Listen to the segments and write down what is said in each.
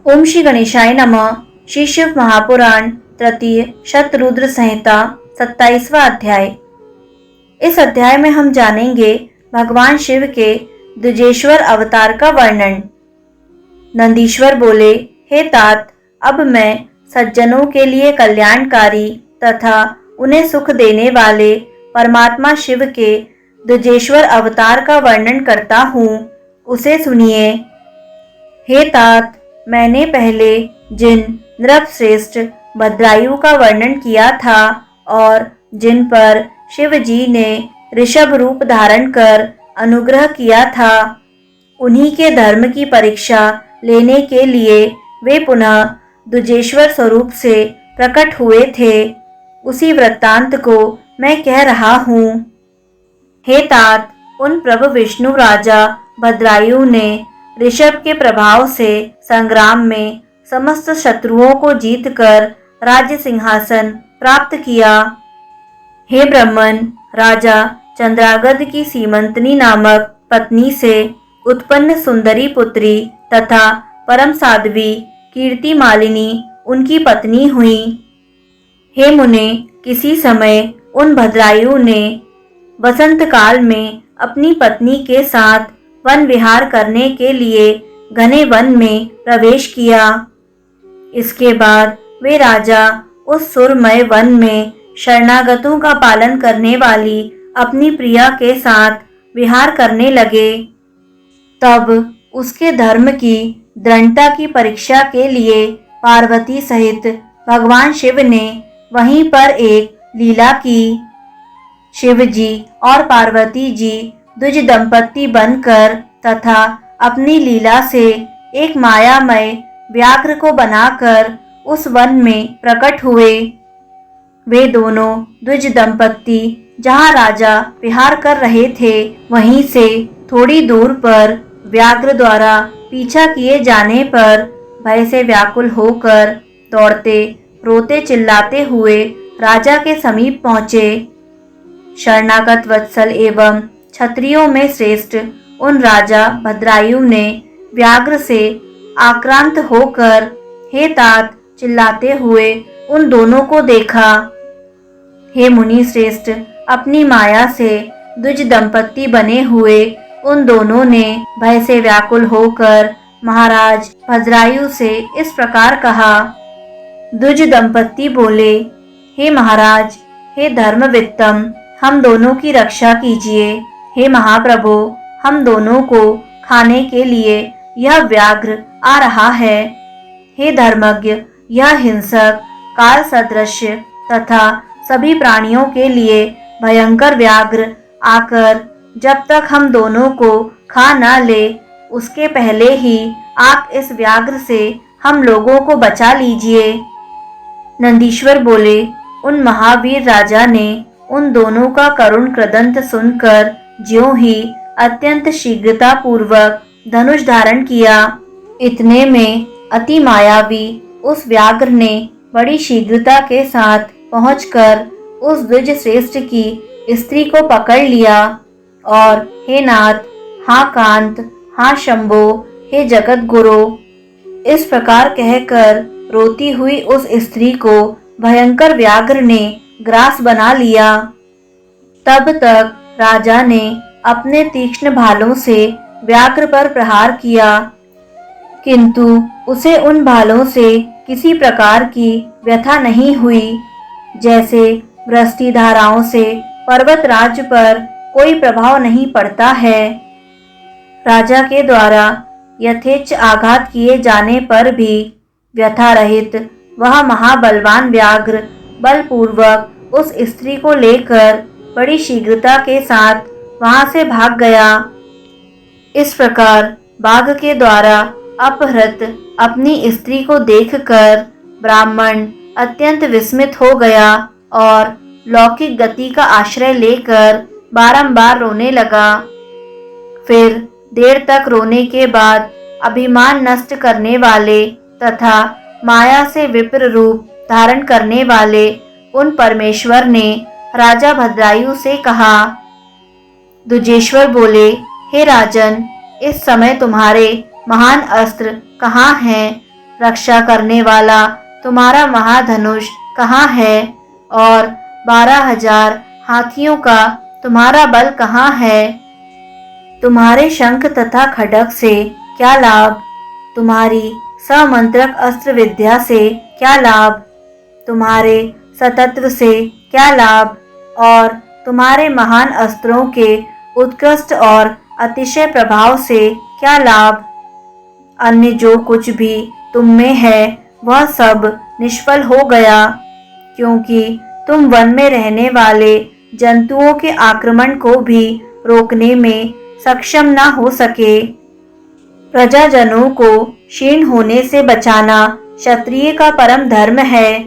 ओम श्री गणेशाय नमः। श्री शिव महापुराण तृतीय शतरुद्र संहिता 27वां अध्याय। इस अध्याय में हम जानेंगे भगवान शिव के द्विजेश्वर अवतार का वर्णन। नंदीश्वर बोले, हे तात, अब मैं सज्जनों के लिए कल्याणकारी तथा उन्हें सुख देने वाले परमात्मा शिव के द्विजेश्वर अवतार का वर्णन करता हूँ, उसे सुनिए। हे तात, मैंने पहले जिन नृपश्रेष्ठ भद्रायु का वर्णन किया था और जिन पर शिव जी ने ऋषभ रूप धारण कर अनुग्रह किया था, उन्हीं के धर्म की परीक्षा लेने के लिए वे पुनः द्विजेश्वर स्वरूप से प्रकट हुए थे, उसी वृत्तांत को मैं कह रहा हूँ। हे तात, उन प्रभु विष्णु राजा भद्रायु ने ऋषभ के प्रभाव से संग्राम में समस्त शत्रुओं को जीतकर राज्य सिंहासन प्राप्त किया। हे ब्रह्मन, राजा चंद्रागद की सीमंतनी नामक पत्नी से उत्पन्न सुंदरी पुत्री तथा परम साध्वी कीर्ति मालिनी उनकी पत्नी हुई। हे मुने, किसी समय उन भद्रायु ने वसंत काल में अपनी पत्नी के साथ वन विहार करने के लिए घने वन में प्रवेश किया। इसके बाद वे राजा उस सुरमय वन में शरणागतों का पालन करने वाली अपनी प्रिया के साथ विहार करने लगे। तब उसके धर्म की दृढ़ता की परीक्षा के लिए पार्वती सहित भगवान शिव ने वहीं पर एक लीला की। शिव जी और पार्वती जी द्विज दंपत्ति बनकर तथा अपनी लीला से एक मायामय व्याघ्र को बनाकर उस वन में प्रकट हुए। वे दोनों द्विज दंपत्ति जहाँ राजा विहार कर रहे थे, वहीं से थोड़ी दूर पर व्याघ्र द्वारा पीछा किए जाने पर भय से व्याकुल होकर दौड़ते रोते चिल्लाते हुए राजा के समीप पहुँचे। शरणागत वत्सल एवं क्षत्रियों में श्रेष्ठ उन राजा भद्रायु ने व्याघ्र से आक्रांत होकर हे तात चिल्लाते हुए उन दोनों को देखा। हे मुनि श्रेष्ठ, अपनी माया से द्विज दंपत्ति बने हुए उन दोनों ने भय से व्याकुल होकर महाराज भद्रायु से इस प्रकार कहा। द्विज दंपत्ति बोले, हे महाराज, हे धर्मवित्तम, हम दोनों की रक्षा कीजिए। हे महाप्रभु, हम दोनों को खाने के लिए यह व्याघ्र आ रहा है। हे धर्मज्ञ, यह हिंसक काल सदृश तथा सभी प्राणियों के लिए भयंकर व्याघ्र आकर जब तक हम दोनों को खा न ले, उसके पहले ही आप इस व्याघ्र से हम लोगों को बचा लीजिए। नंदीश्वर बोले, उन महावीर राजा ने उन दोनों का करुण क्रदंत सुनकर ज्यों ही अत्यंत शीघ्रता पूर्वक धनुष धारण किया। इतने में अति मायावी उस व्याघ्र ने बड़ी शीघ्रता के साथ पहुंचकर उस द्विज श्रेष्ठ की स्त्री को पकड़ लिया और हे नाथ, हाँ कांत, हाँ शंभो, हे जगत गुरु, इस प्रकार कहकर रोती हुई उस स्त्री को भयंकर व्याघ्र ने ग्रास बना लिया। तब तक राजा ने अपने तीक्ष्ण भालों से व्याघ्र पर प्रहार किया, किंतु उसे उन भालों से किसी प्रकार की व्यथा नहीं हुई, जैसे वृष्टि धाराओं से पर्वत राज पर कोई प्रभाव नहीं पड़ता है। राजा के द्वारा यथेच्छ आघात किए जाने पर भी व्यथा रहित वह महाबलवान व्याघ्र बलपूर्वक उस स्त्री को लेकर बड़ी शीघ्रता के साथ वहां से भाग गया। इस प्रकार बाघ के द्वारा अपहृत अपनी स्त्री को देखकर ब्राह्मण अत्यंत विस्मित हो गया और लौकिक गति का आश्रय लेकर बारंबार रोने लगा। फिर देर तक रोने के बाद अभिमान नष्ट करने वाले तथा माया से विप्र रूप धारण करने वाले उन परमेश्वर ने राजा भद्रायु से कहा। द्विजेश्वर बोले, हे राजन, इस समय तुम्हारे महान अस्त्र कहाँ हैं? रक्षा करने वाला तुम्हारा महाधनुष कहाँ है और 12,000 हाथियों का तुम्हारा बल कहाँ है? तुम्हारे शंख तथा खड्ग से क्या लाभ? तुम्हारी समंत्रक अस्त्र विद्या से क्या लाभ? तुम्हारे सतत्व से क्या लाभ? और तुम्हारे महान अस्त्रों के उत्कृष्ट और अतिशय प्रभाव से क्या लाभ? अन्य जो कुछ भी तुम में है वह सब निष्फल हो गया, क्योंकि तुम वन में रहने वाले जंतुओं के आक्रमण को भी रोकने में सक्षम न हो सके। प्रजाजनों को क्षीण होने से बचाना क्षत्रिय का परम धर्म है।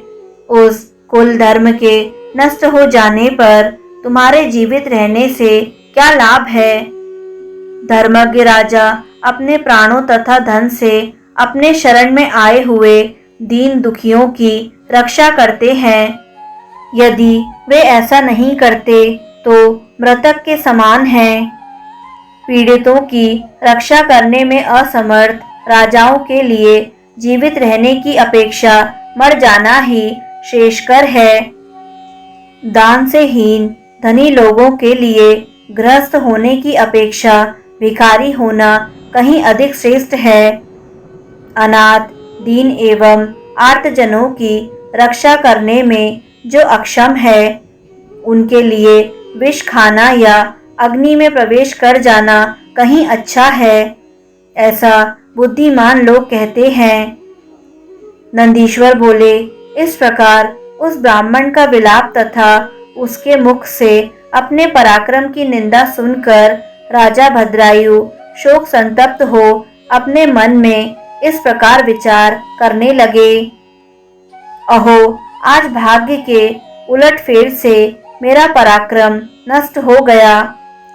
उस कुल धर्म के नष्ट हो जाने पर तुम्हारे जीवित रहने से क्या लाभ है? धर्मज्ञ राजा अपने प्राणों तथा धन से अपने शरण में आए हुए दीन दुखियों की रक्षा करते हैं। यदि वे ऐसा नहीं करते तो मृतक के समान हैं। पीड़ितों की रक्षा करने में असमर्थ राजाओं के लिए जीवित रहने की अपेक्षा मर जाना ही श्रेयस्कर है। दान से हीन धनी लोगों के लिए गृहस्थ होने की अपेक्षा भिखारी होना कहीं अधिक श्रेष्ठ है। अनाथ, दीन एवं आर्तजनों की रक्षा करने में जो अक्षम है, उनके लिए विष खाना या अग्नि में प्रवेश कर जाना कहीं अच्छा है, ऐसा बुद्धिमान लोग कहते हैं। नंदीश्वर बोले, इस प्रकार उस ब्राह्मण का विलाप तथा उसके मुख से अपने पराक्रम की निंदा सुनकर राजा भद्रायु शोक संतप्त हो अपने मन में इस प्रकार विचार करने लगे। अहो, आज भाग्य के उलटफेर से मेरा पराक्रम नष्ट हो गया।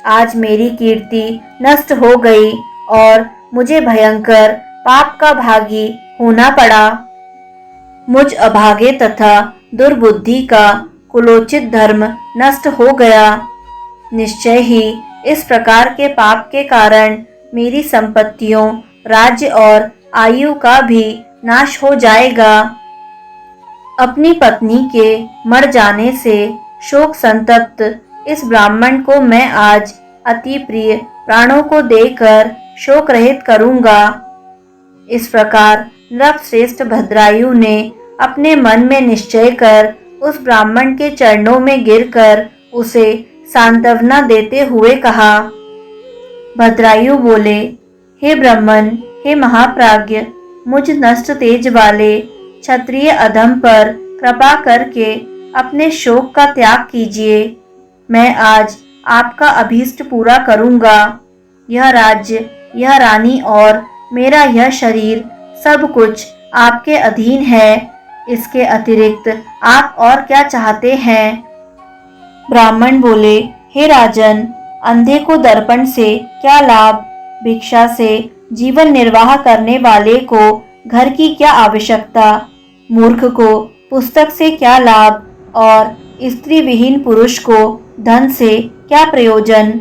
आज मेरी कीर्ति नष्ट हो गई और मुझे भयंकर पाप का भागी होना पड़ा। मुझ अभागे तथा दुर्बुद्धि का कुलोचित धर्म नष्ट हो गया। निश्चय ही इस प्रकार के पाप के कारण मेरी संपत्तियों, राज्य और आयु का भी नाश हो जाएगा। अपनी पत्नी के मर जाने से शोक संतप्त इस ब्राह्मण को मैं आज अति प्रिय प्राणों को देकर शोक रहित करूंगा। इस प्रकार नृपश्रेष्ठ भद्रायु ने अपने मन में निश्चय कर उस ब्राह्मण के चरणों में गिरकर उसे सांत्वना देते हुए कहा। भद्रायु बोले, हे ब्राह्मण, हे महाप्राज्ञ, मुझ नष्ट तेज वाले क्षत्रिय अधम पर कृपा करके अपने शोक का त्याग कीजिए। मैं आज आपका अभीष्ट पूरा करूंगा। यह राज्य, यह रानी और मेरा यह शरीर सब कुछ आपके अधीन है। इसके अतिरिक्त आप और क्या चाहते हैं? ब्राह्मण बोले, हे राजन, अंधे को दर्पण से क्या लाभ? भिक्षा से जीवन निर्वाह करने वाले को घर की क्या आवश्यकता? मूर्ख को पुस्तक से क्या लाभ और स्त्री विहीन पुरुष को धन से क्या प्रयोजन?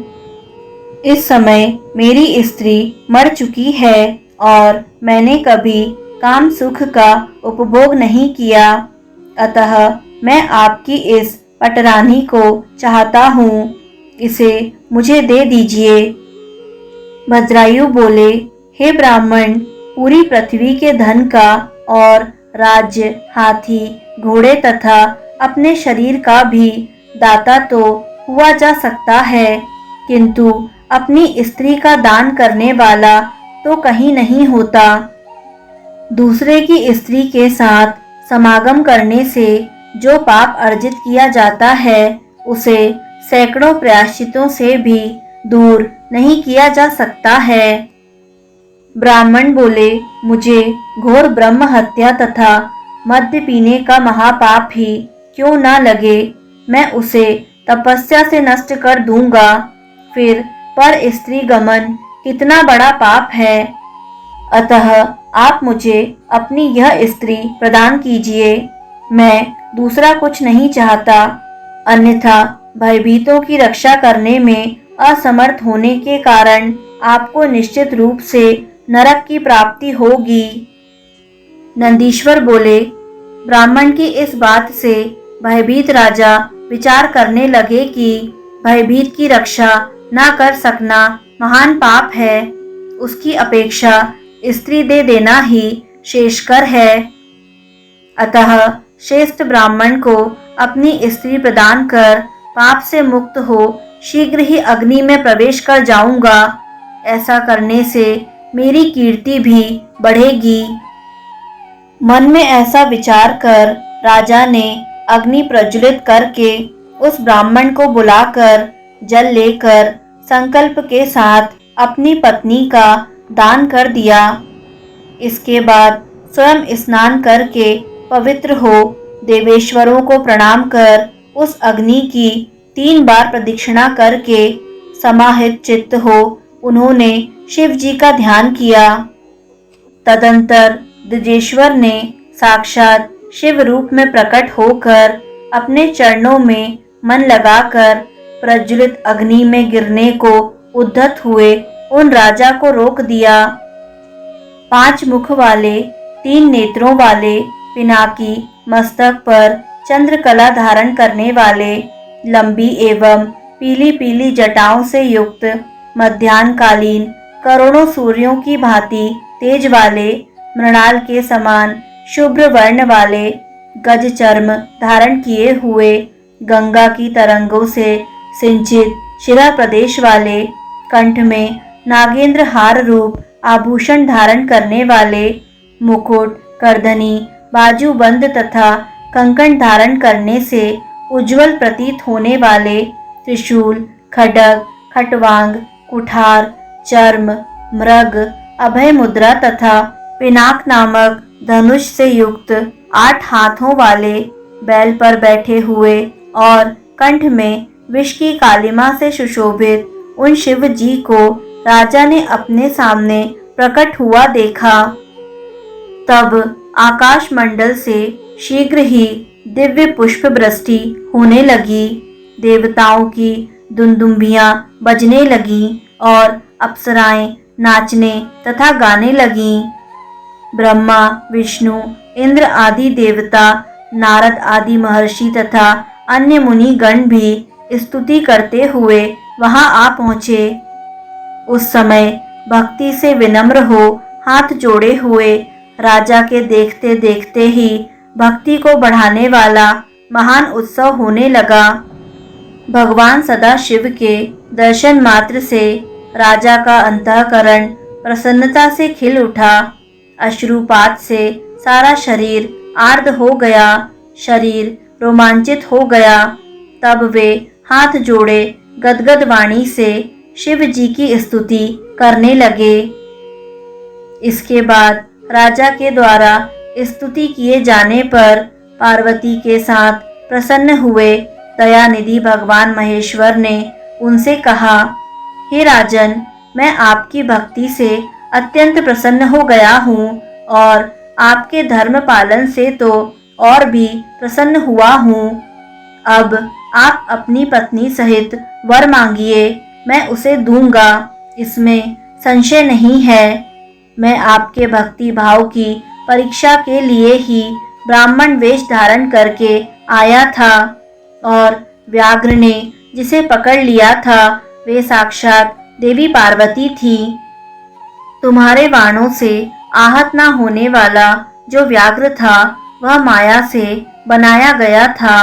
इस समय मेरी स्त्री मर चुकी है और मैंने कभी काम सुख का उपभोग नहीं किया, अतः मैं आपकी इस पटरानी को चाहता हूँ, इसे मुझे दे दीजिए। भद्रायु बोले, हे ब्राह्मण, पूरी पृथ्वी के धन का और राज्य, हाथी, घोड़े तथा अपने शरीर का भी दाता तो हुआ जा सकता है, किंतु अपनी स्त्री का दान करने वाला तो कहीं नहीं होता। दूसरे की स्त्री के साथ समागम करने से जो पाप अर्जित किया जाता है, उसे सैकड़ों प्रायश्चितों से भी दूर नहीं किया जा सकता है। ब्राह्मण बोले, मुझे घोर ब्रह्म हत्या तथा मद्य पीने का महापाप ही क्यों न लगे, मैं उसे तपस्या से नष्ट कर दूंगा। फिर पर स्त्री गमन कितना बड़ा पाप है। अतः आप मुझे अपनी यह स्त्री प्रदान कीजिए। मैं दूसरा कुछ नहीं चाहता, अन्यथा भयभीतों की रक्षा करने में असमर्थ होने के कारण आपको निश्चित रूप से नरक की प्राप्ति होगी। नंदीश्वर बोले, ब्राह्मण की इस बात से भयभीत राजा विचार करने लगे कि भयभीत की रक्षा न कर सकना महान पाप है। उसकी अपेक्षा स्त्री दे देना ही शेषकर है। अतः श्रेष्ठ ब्राह्मण को अपनी स्त्री प्रदान कर पाप से मुक्त हो शीघ्र ही अग्नि में प्रवेश कर जाऊंगा। ऐसा करने से मेरी कीर्ति भी बढ़ेगी। मन में ऐसा विचार कर राजा ने अग्नि प्रज्वलित करके उस ब्राह्मण को बुलाकर जल लेकर संकल्प के साथ अपनी पत्नी का दान कर दिया। इसके बाद स्वयं स्नान करके पवित्र हो देवेश्वरों को प्रणाम कर उस अग्नि की 3 बार प्रदक्षिणा करके समाहित चित्त हो उन्होंने शिव जी का ध्यान किया। तदंतर द्विजेश्वर ने साक्षात शिव रूप में प्रकट होकर अपने चरणों में मन लगाकर प्रज्वलित अग्नि में गिरने को उद्धत हुए उन राजा को रोक दिया। 5 मुख वाले 3 नेत्रों वाले पिनाकी मस्तक पर चंद्रकला धारण करने वाले लंबी एवं पीली पीली जटाओं से युक्त मध्याह्नकालीन करोड़ों सूर्यों की भांति तेज वाले मृणाल के समान शुभ्र वर्ण वाले गज चर्म धारण किए हुए गंगा की तरंगों से सिंचित शिरा प्रदेश वाले कंठ में नागेंद्र हार रूप आभूषण धारण करने वाले मुकुट करधनी बाजूबंद तथा कंकण धारण करने से उज्जवल प्रतीत होने वाले त्रिशूल खड्ग खटवांग कुठार चर्म मृग अभय मुद्रा तथा पिनाक नामक धनुष से युक्त 8 हाथों वाले बैल पर बैठे हुए और कंठ में विष की कालिमा से सुशोभित उन शिव जी को राजा ने अपने सामने प्रकट हुआ देखा। तब आकाश मंडल से शीघ्र ही दिव्य पुष्प वृष्टि होने लगी। देवताओं की दुंदुभियां बजने लगीं और अप्सराएं नाचने तथा गाने लगीं। ब्रह्मा विष्णु इंद्र आदि देवता नारद आदि महर्षि तथा अन्य मुनि गण भी स्तुति करते हुए वहां आ पहुंचे। उस समय भक्ति से विनम्र हो हाथ जोड़े हुए राजा के देखते देखते ही भक्ति को बढ़ाने वाला महान उत्सव होने लगा। भगवान सदाशिव के दर्शन मात्र से राजा का अंतःकरण प्रसन्नता से खिल उठा। अश्रुपात से सारा शरीर आर्द्र हो गया, शरीर रोमांचित हो गया। तब वे हाथ जोड़े गदगद वाणी से शिव जी की स्तुति करने लगे। इसके बाद राजा के द्वारा स्तुति किए जाने पर पार्वती के साथ प्रसन्न हुए दयानिधि भगवान महेश्वर ने उनसे कहा, हे राजन, मैं आपकी भक्ति से अत्यंत प्रसन्न हो गया हूँ और आपके धर्म पालन से तो और भी प्रसन्न हुआ हूँ। अब आप अपनी पत्नी सहित वर मांगिए, मैं उसे दूंगा, इसमें संशय नहीं है। मैं आपके भक्ति भाव की परीक्षा के लिए ही ब्राह्मण वेश धारण करके आया था और व्याघ्र ने जिसे पकड़ लिया था वे साक्षात देवी पार्वती थी। तुम्हारे बाणों से आहत न होने वाला जो व्याघ्र था वह माया से बनाया गया था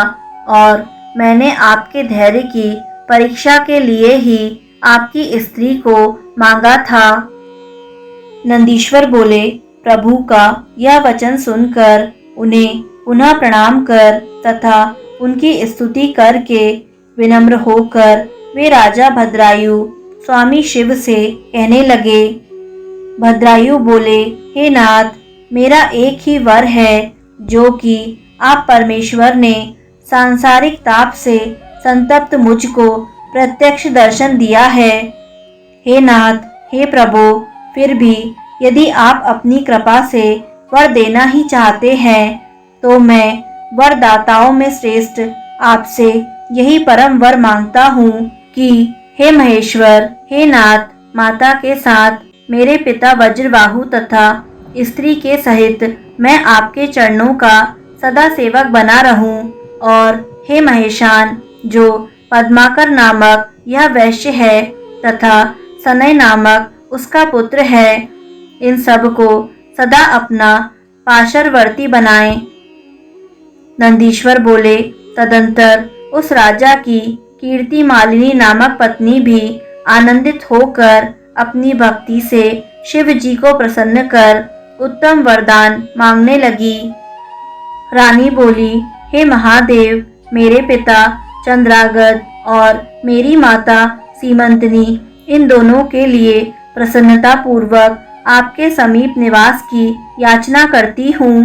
और मैंने आपके धैर्य की परीक्षा के लिए ही आपकी स्त्री को मांगा था। नंदीश्वर बोले, प्रभु का यह वचन सुनकर उन्हें पुनः प्रणाम कर तथा उनकी स्तुति करके विनम्र होकर वे राजा भद्रायु स्वामी शिव से कहने लगे। भद्रायु बोले, हे नाथ, मेरा एक ही वर है जो कि आप परमेश्वर ने सांसारिक ताप से संतप्त मुझको प्रत्यक्ष दर्शन दिया है। हे नाथ, हे प्रभु, फिर भी यदि आप अपनी कृपा से वर देना ही चाहते हैं तो मैं वरदाताओं में श्रेष्ठ आपसे यही परम वर मांगता हूँ कि हे महेश्वर, हे नाथ, माता के साथ मेरे पिता वज्रबाहु तथा स्त्री के सहित मैं आपके चरणों का सदा सेवक बना रहूं। और हे महेशान, जो पद्माकर नामक यह वैश्य है तथा सनय नामक उसका पुत्र है, इन सब को सदा अपना पाशरवर्ती बनाएं। नंदीश्वर बोले, तदंतर उस राजा की कीर्ति मालिनी नामक पत्नी भी आनंदित होकर अपनी भक्ति से शिव जी को प्रसन्न कर उत्तम वरदान मांगने लगी। रानी बोली, हे महादेव, मेरे पिता चंद्रागत और मेरी माता सीमंतनी इन दोनों के लिए प्रसन्नता पूर्वक आपके समीप निवास की याचना करती हूँ।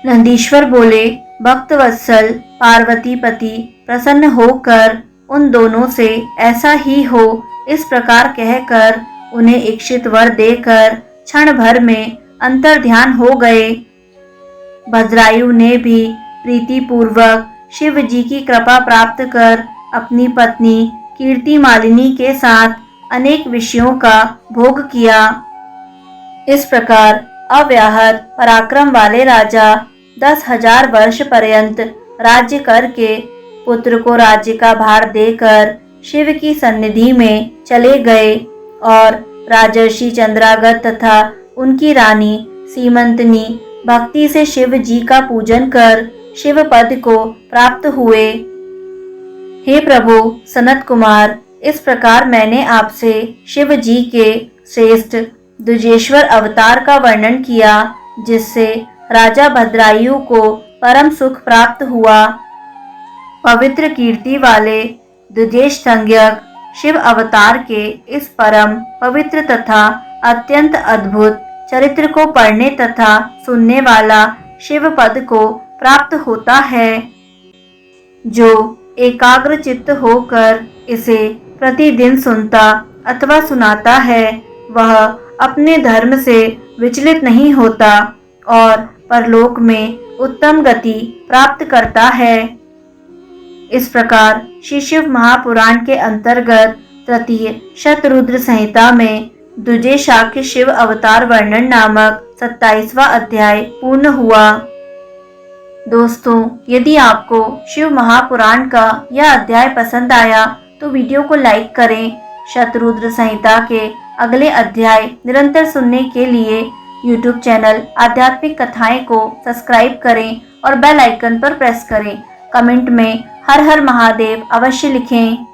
नंदीश्वर बोले, भक्त वत्सल पार्वती पति प्रसन्न होकर उन दोनों से ऐसा ही हो इस प्रकार कहकर उन्हें इच्छित वर देकर क्षण भर में अंतर्ध्यान हो गए। भद्रायु ने भी प्रीति पूर्वक शिव जी की कृपा प्राप्त कर अपनी पत्नी कीर्ति मालिनी के साथ अनेक विषयों का भोग किया। इस प्रकार अव्याहत पराक्रम वाले राजा 10,000 वर्ष पर्यंत राज्य करके पुत्र को राज्य का भार देकर शिव की सन्निधि में चले गए और राजर्षि चंद्रागत तथा उनकी रानी सीमंतनी भक्ति से शिव जी का पूजन कर शिव पद को प्राप्त हुए। हे प्रभु सनत कुमार, इस प्रकार मैंने आपसे शिव जी के श्रेष्ठ द्विजेश्वर अवतार का वर्णन किया, जिससे राजा भद्रायु को परम सुख प्राप्त हुआ। पवित्र कीर्ति वाले द्विजेश संज्ञक शिव अवतार के इस परम पवित्र तथा अत्यंत अद्भुत चरित्र को पढ़ने तथा सुनने वाला शिव पद को प्राप्त होता है। जो एकाग्र चित्त होकर इसे प्रतिदिन सुनता अथवा सुनाता है, वह अपने धर्म से विचलित नहीं होता और परलोक में उत्तम गति प्राप्त करता है। इस प्रकार श्री शिव महापुराण के अंतर्गत तृतीय शतरुद्र संहिता में द्विजेशाख्य शिव अवतार वर्णन नामक 27वां अध्याय पूर्ण हुआ। दोस्तों, यदि आपको शिव महापुराण का यह अध्याय पसंद आया तो वीडियो को लाइक करें। शतरुद्र संहिता के अगले अध्याय निरंतर सुनने के लिए YouTube चैनल आध्यात्मिक कथाएं को सब्सक्राइब करें और बेल आइकन पर प्रेस करें। कमेंट में हर हर महादेव अवश्य लिखें।